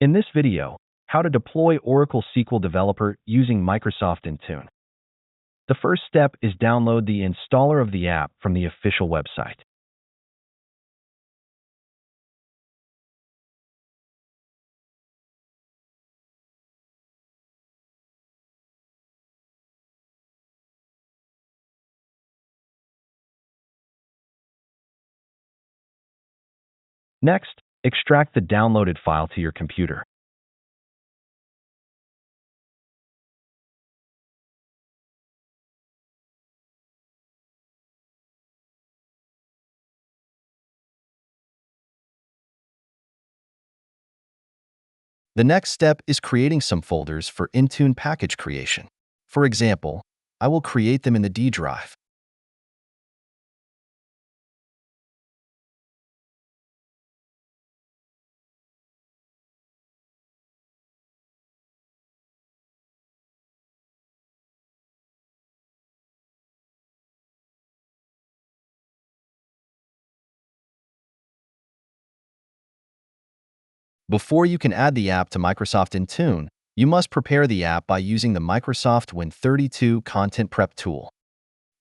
In this video, how to deploy Oracle SQL Developer using Microsoft Intune. The first step is download the installer of the app from the official website. Next, extract the downloaded file to your computer. The next step is creating some folders for Intune package creation. For example, I will create them in the D drive. Before you can add the app to Microsoft Intune, you must prepare the app by using the Microsoft Win32 Content Prep tool.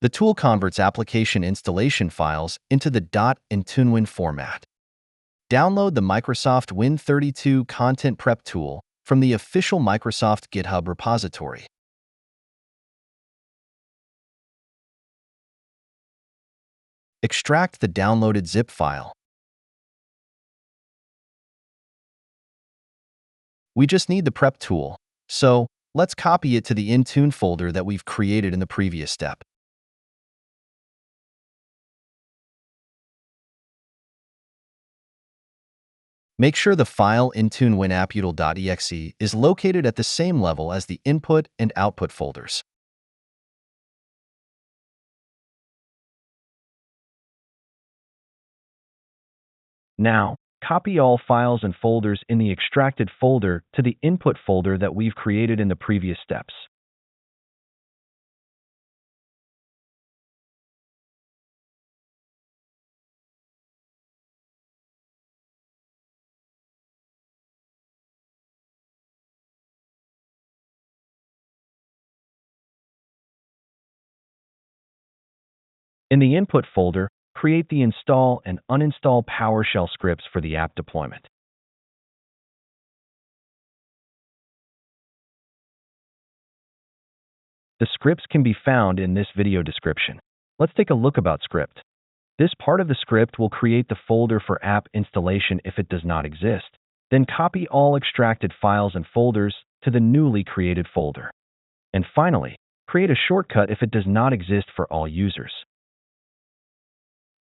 The tool converts application installation files into the .IntuneWin format. Download the Microsoft Win32 Content Prep tool from the official Microsoft GitHub repository. Extract the downloaded zip file. We just need the prep tool, so let's copy it to the Intune folder that we've created in the previous step. Make sure the file IntuneWin is located at the same level as the input and output folders. Now, copy all files and folders in the extracted folder to the input folder that we've created in the previous steps. In the input folder, create the install and uninstall PowerShell scripts for the app deployment. The scripts can be found in this video description. Let's take a look about script. This part of the script will create the folder for app installation if it does not exist. Then copy all extracted files and folders to the newly created folder. And finally, create a shortcut if it does not exist for all users.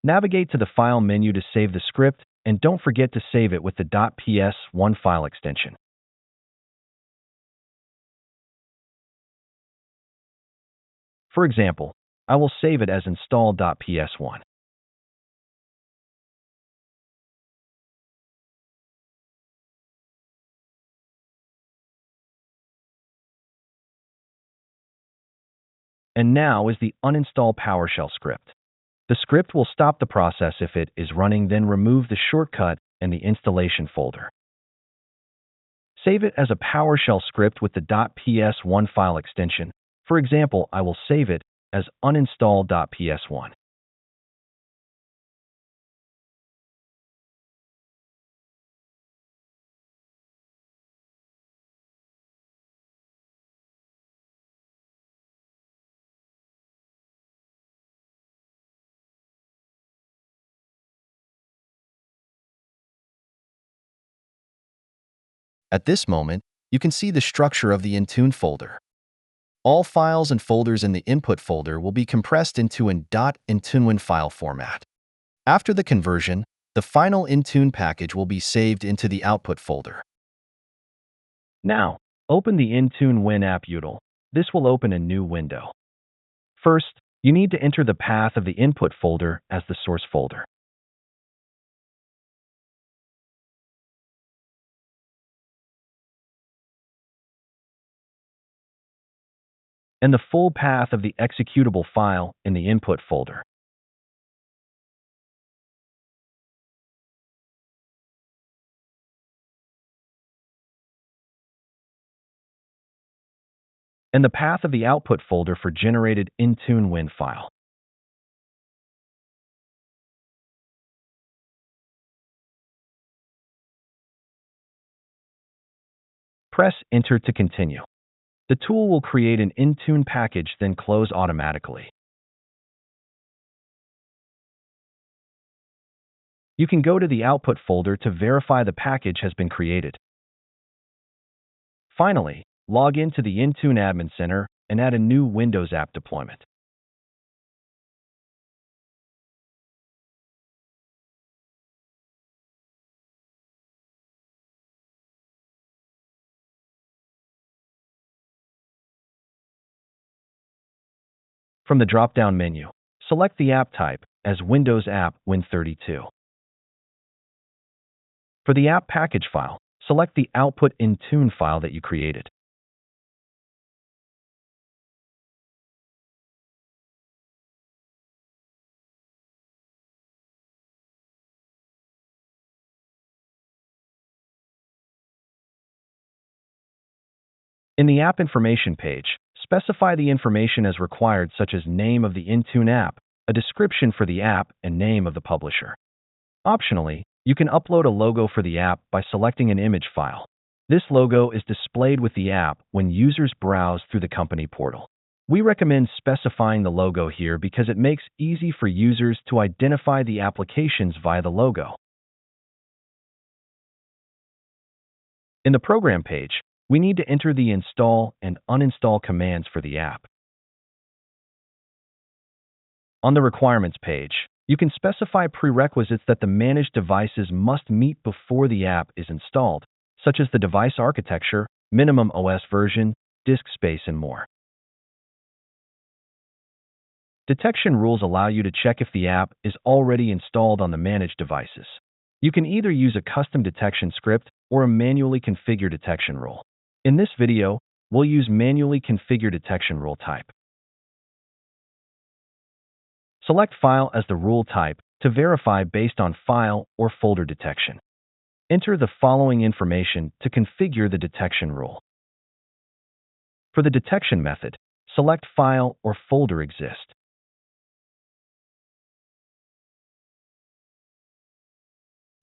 Navigate to the File menu to save the script, and don't forget to save it with the .ps1 file extension. For example, I will save it as install.ps1. And now is the uninstall PowerShell script. The script will stop the process if it is running, then remove the shortcut and the installation folder. Save it as a PowerShell script with the .ps1 file extension. For example, I will save it as uninstall.ps1. At this moment, you can see the structure of the Intune folder. All files and folders in the input folder will be compressed into an .IntuneWin file format. After the conversion, the final Intune package will be saved into the output folder. Now, open the IntuneWin app util. This will open a new window. First, you need to enter the path of the input folder as the source folder. And the full path of the executable file in the input folder. and the path of the output folder for generated IntuneWin file. Press Enter to continue. The tool will create an Intune package, then close automatically. You can go to the output folder to verify the package has been created. Finally, log into the Intune Admin Center and add a new Windows app deployment. From the drop-down menu, select the app type as Windows App Win32. For the app package file, select the output Intune file that you created. In the app information page, specify the information as required, such as name of the Intune app, a description for the app, and name of the publisher. Optionally, you can upload a logo for the app by selecting an image file. This logo is displayed with the app when users browse through the company portal. We recommend specifying the logo here because it makes it easy for users to identify the applications via the logo. In the program page, we need to enter the install and uninstall commands for the app. On the requirements page, you can specify prerequisites that the managed devices must meet before the app is installed, such as the device architecture, minimum OS version, disk space, and more. Detection rules allow you to check if the app is already installed on the managed devices. You can either use a custom detection script or a manually configured detection rule. In this video, we'll use manually configured detection rule type. Select File as the rule type to verify based on file or folder detection. Enter the following information to configure the detection rule. For the detection method, select File or Folder Exist.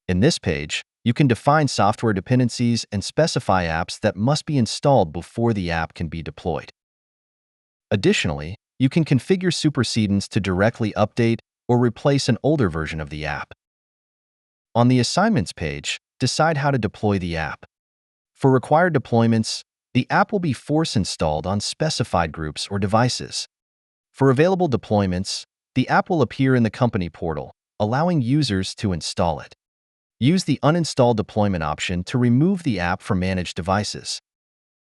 In this page, you can define software dependencies and specify apps that must be installed before the app can be deployed. Additionally, you can configure supersedence to directly update or replace an older version of the app. On the Assignments page, decide how to deploy the app. For required deployments, the app will be force installed on specified groups or devices. For available deployments, the app will appear in the company portal, allowing users to install it. Use the Uninstall Deployment option to remove the app from managed devices.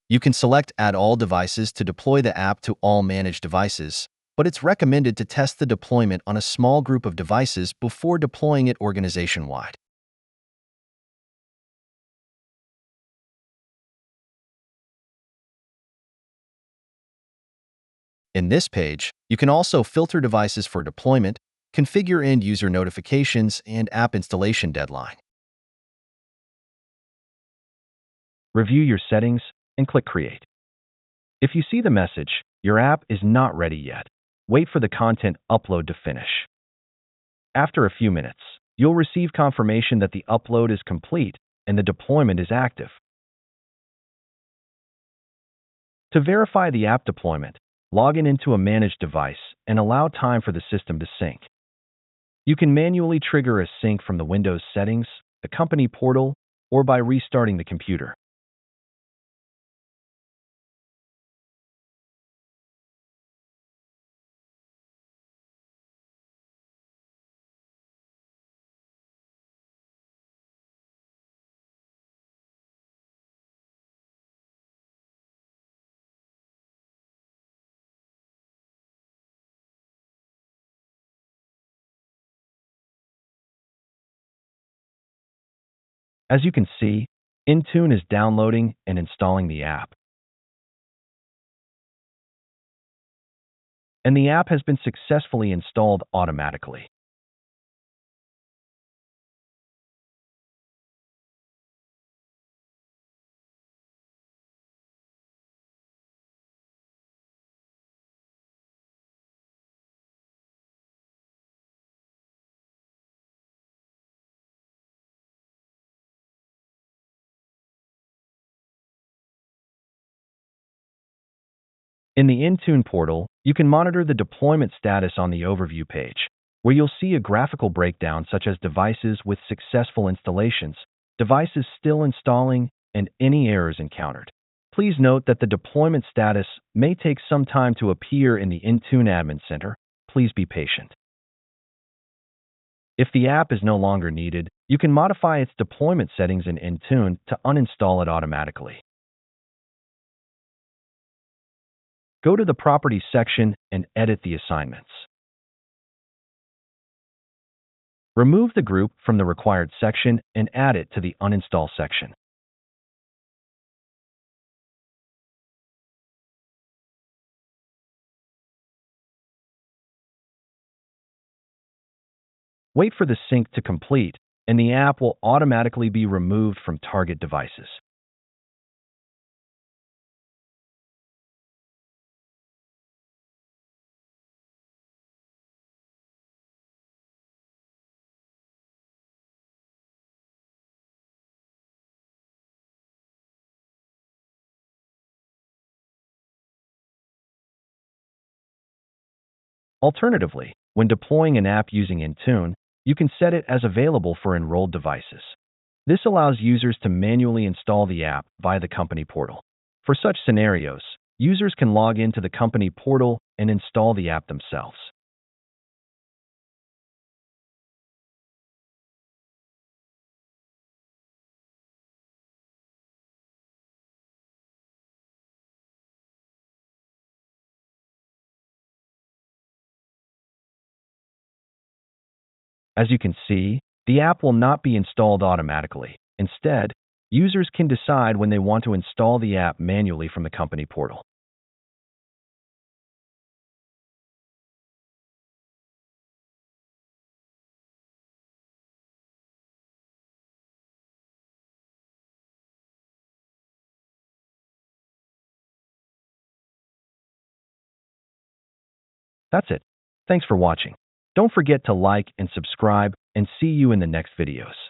You can select Add all devices to deploy the app to all managed devices, but it's recommended to test the deployment on a small group of devices before deploying it organization-wide. In this page, you can also filter devices for deployment, configure end-user notifications, and app installation deadline. Review your settings and click Create. If you see the message, your app is not ready yet, wait for the content upload to finish. After a few minutes, you'll receive confirmation that the upload is complete and the deployment is active. To verify the app deployment, log into a managed device and allow time for the system to sync. You can manually trigger a sync from the Windows settings, the company portal, or by restarting the computer. As you can see, Intune is downloading and installing the app. And the app has been successfully installed automatically. In the Intune portal, you can monitor the deployment status on the overview page, where you'll see a graphical breakdown such as devices with successful installations, devices still installing, and any errors encountered. Please note that the deployment status may take some time to appear in the Intune Admin Center. Please be patient. If the app is no longer needed, you can modify its deployment settings in Intune to uninstall it automatically. Go to the Properties section and edit the assignments. Remove the group from the required section and add it to the Uninstall section. Wait for the sync to complete, and the app will automatically be removed from target devices. Alternatively, when deploying an app using Intune, you can set it as available for enrolled devices. This allows users to manually install the app via the company portal. For such scenarios, users can log into the company portal and install the app themselves. As you can see, the app will not be installed automatically. Instead, users can decide when they want to install the app manually from the company portal. That's it. Thanks for watching. Don't forget to like and subscribe, and see you in the next videos.